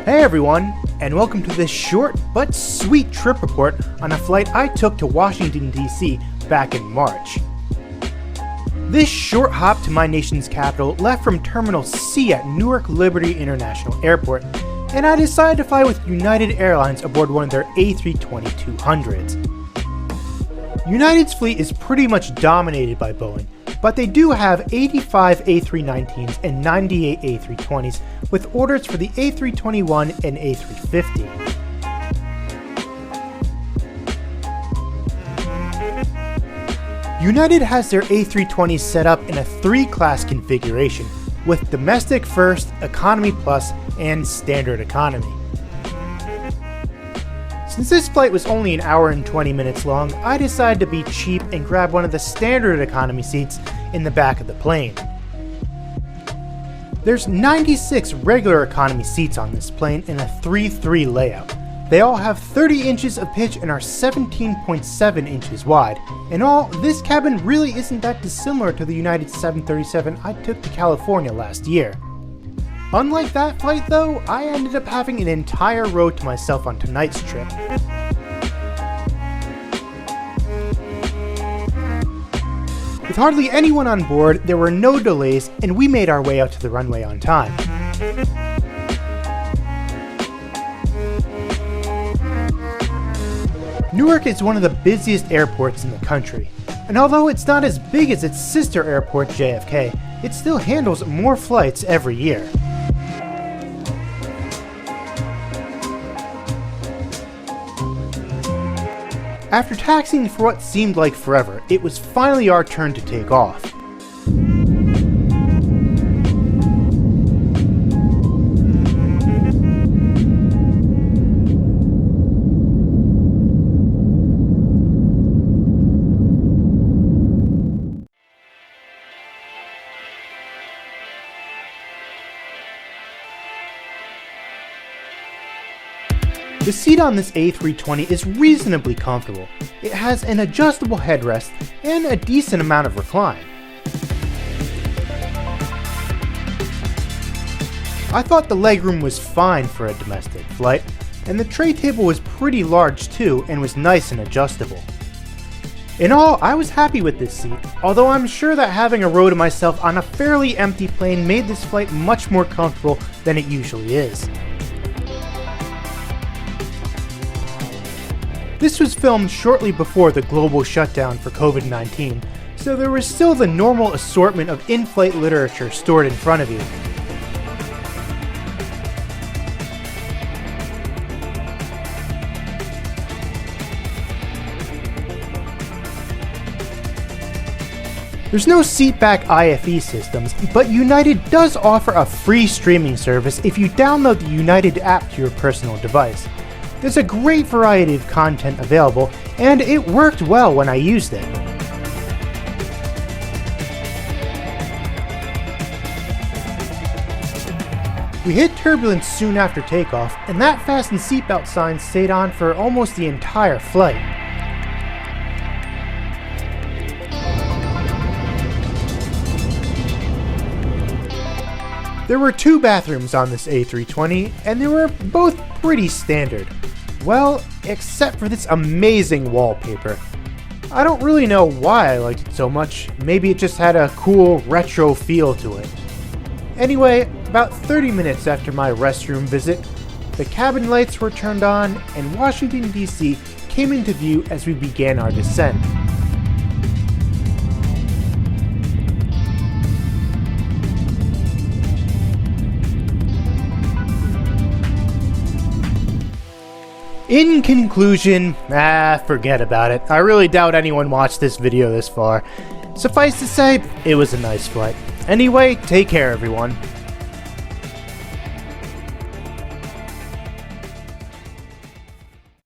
Hey everyone, and welcome to this short but sweet trip report on a flight I took to Washington, D.C. back in March. This short hop to my nation's capital left from Terminal C at Newark Liberty International Airport, and I decided to fly with United Airlines aboard one of their A320-200s. United's fleet is pretty much dominated by Boeing, but they do have 85 A319s and 98 A320s, with orders for the A321 and A350. United has their A320s set up in a 3-class configuration, with Domestic First, Economy Plus, and Standard Economy. Since this flight was only an hour and 20 minutes long, I decided to be cheap and grab one of the Standard Economy seats in the back of the plane. There's 96 regular economy seats on this plane in a 3-3 layout. They all have 30 inches of pitch and are 17.7 inches wide. In all, this cabin really isn't that dissimilar to the United 737 I took to California last year. Unlike that flight though, I ended up having an entire row to myself on tonight's trip. With hardly anyone on board, there were no delays, and we made our way out to the runway on time. Newark is one of the busiest airports in the country, and although it's not as big as its sister airport JFK, it still handles more flights every year. After taxiing for what seemed like forever, it was finally our turn to take off. The seat on this A320 is reasonably comfortable. It has an adjustable headrest and a decent amount of recline. I thought the legroom was fine for a domestic flight, and the tray table was pretty large too and was nice and adjustable. In all, I was happy with this seat, although I'm sure that having a row to myself on a fairly empty plane made this flight much more comfortable than it usually is. This was filmed shortly before the global shutdown for COVID-19, so there was still the normal assortment of in-flight literature stored in front of you. There's no seatback IFE systems, but United does offer a free streaming service if you download the United app to your personal device. There's a great variety of content available, and it worked well when I used it. We hit turbulence soon after takeoff, and that fasten seatbelt sign stayed on for almost the entire flight. There were 2 bathrooms on this A320, and they were both pretty standard. Well, except for this amazing wallpaper. I don't really know why I liked it so much, maybe it just had a cool retro feel to it. Anyway, about 30 minutes after my restroom visit, the cabin lights were turned on and Washington, D.C. came into view as we began our descent. In conclusion, forget about it. I really doubt anyone watched this video this far. Suffice to say, it was a nice flight. Anyway, take care everyone.